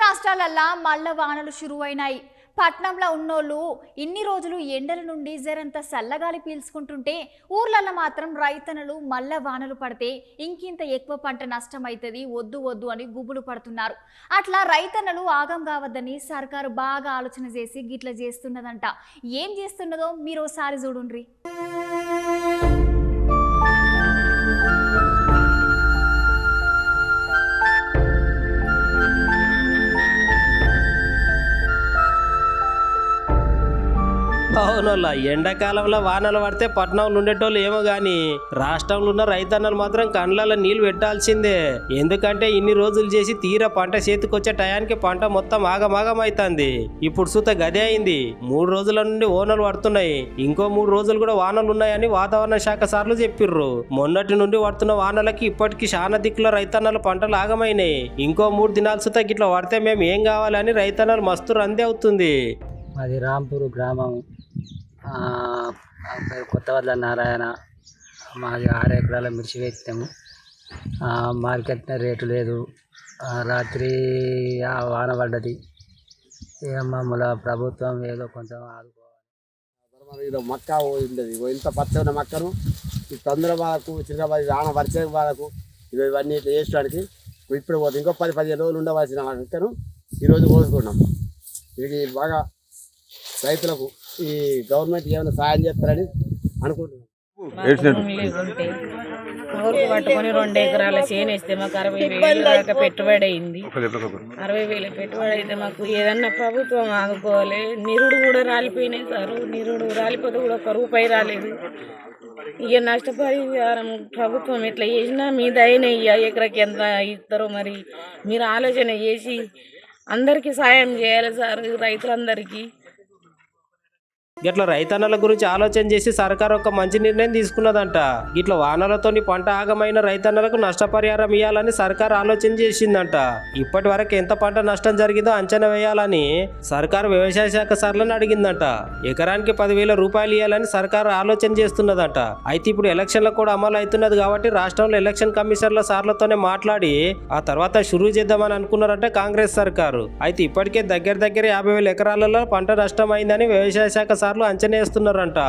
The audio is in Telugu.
రాష్ట్రాలల్లా మళ్ళా వానలు షురువైనాయి. పట్నంలో ఉన్నోళ్ళు ఇన్ని రోజులు ఎండల నుండి జరంత సల్లగాలి పీల్చుకుంటుంటే ఊర్లల్లో మాత్రం రైతన్నలు మళ్ళా వానలు పడితే ఇంకింత ఎక్కువ పంట నష్టమైతది, వద్దు వద్దు అని గుబులు పడుతున్నారు. అట్లా రైతన్నలు ఆగం కావద్దని సర్కారు బాగా ఆలోచన చేసి గిట్ల చేస్తున్నదంట. ఏం చేస్తున్నదో మీరు ఒకసారి చూడుండ్రి. అవునోళ్ళ ఎండాకాలంలో వానలు పడితే పట్టణంలో ఉండేటోళ్ళు ఏమో గాని రాష్ట్రంలో ఉన్న రైతన్నలు మాత్రం కండ్లలో నీళ్లు పెట్టాల్సిందే. ఎందుకంటే ఇన్ని రోజులు చేసి తీరా పంట చేతికొచ్చే టయానికి పంట మొత్తం ఆగమాగం అవుతుంది. ఇప్పుడు సుత గదే అయింది. 3 రోజుల నుండి ఓనలు పడుతున్నాయి. ఇంకో 3 రోజులు కూడా వానలు ఉన్నాయని వాతావరణ శాఖ సార్లు చెప్పిర్రు. మొన్నటి నుండి పడుతున్న వానలకి ఇప్పటికి చాలా దిక్కుల రైతన్నల పంటలు ఆగమైనాయి. ఇంకో 3 దినాలు సుత గిట్లా పడితే మేము ఏం కావాలని రైతన్నలు మస్తు రంది అవుతుంది. మాది రాంపూర్ గ్రామం, కొత్తవడ్ల నారాయణ. మాది 6 ఎకరాల మిర్చి వేస్తాము. మార్కెట్ రేటు లేదు. రాత్రి వాన పడ్డది. మమ్మల్ని ప్రభుత్వం ఏదో కొంచెం ఆదుకోవాలి. ఇది మక్క ఉండేది, ఇంత పచ్చని మక్కను ఈ తొందర బాధకు చిన్నబాధ రాన పరిచయ బాధకు ఇవన్నీ ఇట్లా వేసడానికి ఇప్పుడు పోతుంది. ఇంకో 10-15 రోజులు ఉండవలసిన మక్కను ఈరోజు కోసుకున్నాం. ఇది బాగా రైతులకు ఈ గవర్నమెంట్ ఏమైనా సాయం చేస్తారని అనుకుంటున్నాం. ఊరికి పట్టుకొని 2 ఎకరాల చేను వేస్తే మాకు 60,000 దాకా పెట్టుబడి అయింది. 60,000 పెట్టుబడి అయితే మాకు ఏదన్నా ప్రభుత్వం ఆదుకోవాలి. నిరుడు కూడా రాలిపోయినాయి సార్. నిరుడు రాలిపోతే కూడా 1 రూపాయి రాలేదు. ఇక నష్టపరిహారం ప్రభుత్వం ఎట్లా చేసినా మీ దయనే. ఎకరాకి ఎంత ఇస్తారో మరి మీరు ఆలోచన చేసి అందరికీ సాయం చేయాలి సార్, రైతులందరికీ. గిట్ల రైతన్నల గురించి ఆలోచన చేసి సర్కారు ఒక మంచి నిర్ణయం తీసుకున్నదంట. గిట్ల వానలతోని పంట ఆగమైన రైతన్నలకు నష్టపరిహారం ఇవ్వాలని సర్కారు ఆలోచన చేసిందంట. ఇప్పటి వరకు ఎంత పంట నష్టం జరిగిందో అంచనా వేయాలని సర్కారు వ్యవసాయ శాఖ సార్లను అడిగిందంట. ఎకరానికి 10,000 రూపాయలు ఇవ్వాలని సర్కారు ఆలోచన చేస్తున్నదంట. అయితే ఇప్పుడు ఎలక్షన్లకు కూడా అమలు అవుతున్నది కాబట్టి రాష్ట్రంలో ఎలక్షన్ కమిషనర్ల సార్లతోనే మాట్లాడి ఆ తర్వాత షురూ చేద్దామని అనుకున్నారంట కాంగ్రెస్ సర్కారు. అయితే ఇప్పటికే దగ్గర 50,000 ఎకరాలలో పంట నష్టం అయిందని వ్యవసాయ శాఖ సార్లు అంచనా వేస్తున్నారంట.